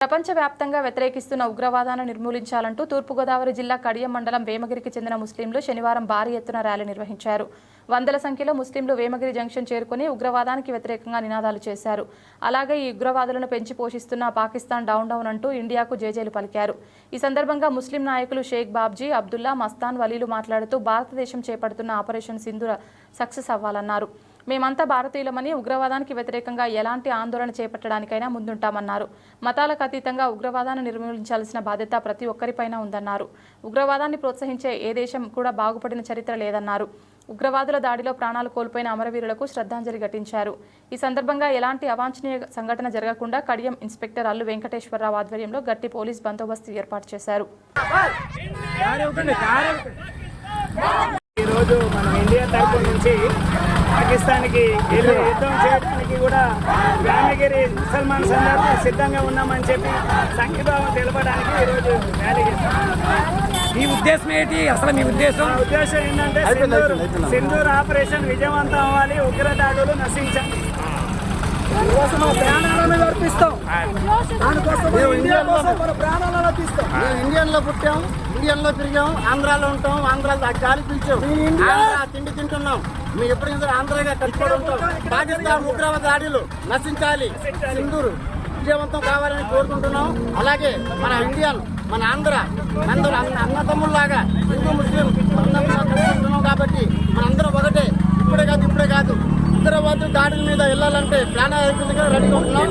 ప్రపంచవ్యాప్తంగా వ్యతిరేకిస్తున్న ఉగ్రవాదాన్ని నిర్మూలించాలంటూ తూర్పుగోదావరి జిల్లా కడియం మండలం వేమగిరికి చెందిన ముస్లింలు శనివారం భారీ ఎత్తున ర్యాలీ నిర్వహించారు. వందల సంఖ్యలో ముస్లింలు వేమగిరి జంక్షన్ చేరుకుని ఉగ్రవాదానికి వ్యతిరేకంగా నినాదాలు చేశారు. అలాగే ఈ ఉగ్రవాదులను పెంచి పోషిస్తున్న పాకిస్తాన్ డౌన్ డౌన్ అంటూ ఇండియాకు జేజేలు పలికారు. ఈ సందర్భంగా ముస్లిం నాయకులు షేక్ బాబ్జీ, అబ్దుల్లా, మస్తాన్ వలీలు మాట్లాడుతూ భారతదేశం చేపడుతున్న ఆపరేషన్ సింధూర్ సక్సెస్ అవ్వాలన్నారు. మేమంతా భారతీయులమని, ఉగ్రవాదానికి వ్యతిరేకంగా ఎలాంటి ఆందోళన చేపట్టడానికైనా ముందుంటామన్నారు. మతాలకు అతీతంగా ఉగ్రవాదాన్ని నిర్మూలించాల్సిన బాధ్యత ప్రతి ఒక్కరిపైన ఉందన్నారు. ఉగ్రవాదాన్ని ప్రోత్సహించే ఏ దేశం కూడా బాగుపడిన చరిత్ర లేదన్నారు. ఉగ్రవాదుల దాడిలో ప్రాణాలు కోల్పోయిన అమరవీరులకు శ్రద్ధాంజలి ఘటించారు. ఈ సందర్భంగా ఎలాంటి అవాంఛనీయ సంఘటన జరగకుండా కడియం ఇన్స్పెక్టర్ అల్లు వెంకటేశ్వరరావు ఆధ్వర్యంలో గట్టి పోలీస్ బందోబస్తు ఏర్పాటు చేశారు. ఈరోజు మనం ఇండియా తరఫు నుంచి పాకిస్తాన్కి యుద్ధం చేయడానికి కూడా వేమగిరి ముసల్మాన్ సందర్భంగా సిద్ధంగా ఉన్నామని చెప్పి సంఘీభావం తెలపడానికి ఈరోజు ర్యాలీ చేస్తాం. మీ ఉద్దేశం ఏంటి? అసలు మీ ఉద్దేశం ఏంటంటే సింధూర్ ఆపరేషన్ విజయవంతం అవ్వాలి, ఉగ్రదాడులు నశించాలి. ఇండియన్లో పుట్టాం, ఇండియన్లో తిరిగాం, ఆంధ్రాలో ఉంటాం, ఆంధ్రాలో గాలి పిలిచాం, తిండి తింటున్నాం. మేము ఎప్పుడు ఆంధ్రగా కట్టుబడి ఉంటాం. పాకిస్తాన్ ఉగ్రవాద దాడులు నశించాలి, సింధూర్ విజయవంతం కావాలని కోరుకుంటున్నాం. అలాగే మన ఇండియన్, మన ఆంధ్ర అందరూ అన్నతమ్ముల్లాగా హిందూ ముస్లిం కలుసుకుంటున్నాం. కాబట్టి మనందరం ఒకటే. ఇప్పుడే కాదు ఉగ్రవాదుల దాడుల మీద వెళ్ళాలంటే ప్రాణాలు రెడీగా ఉంటున్నాం.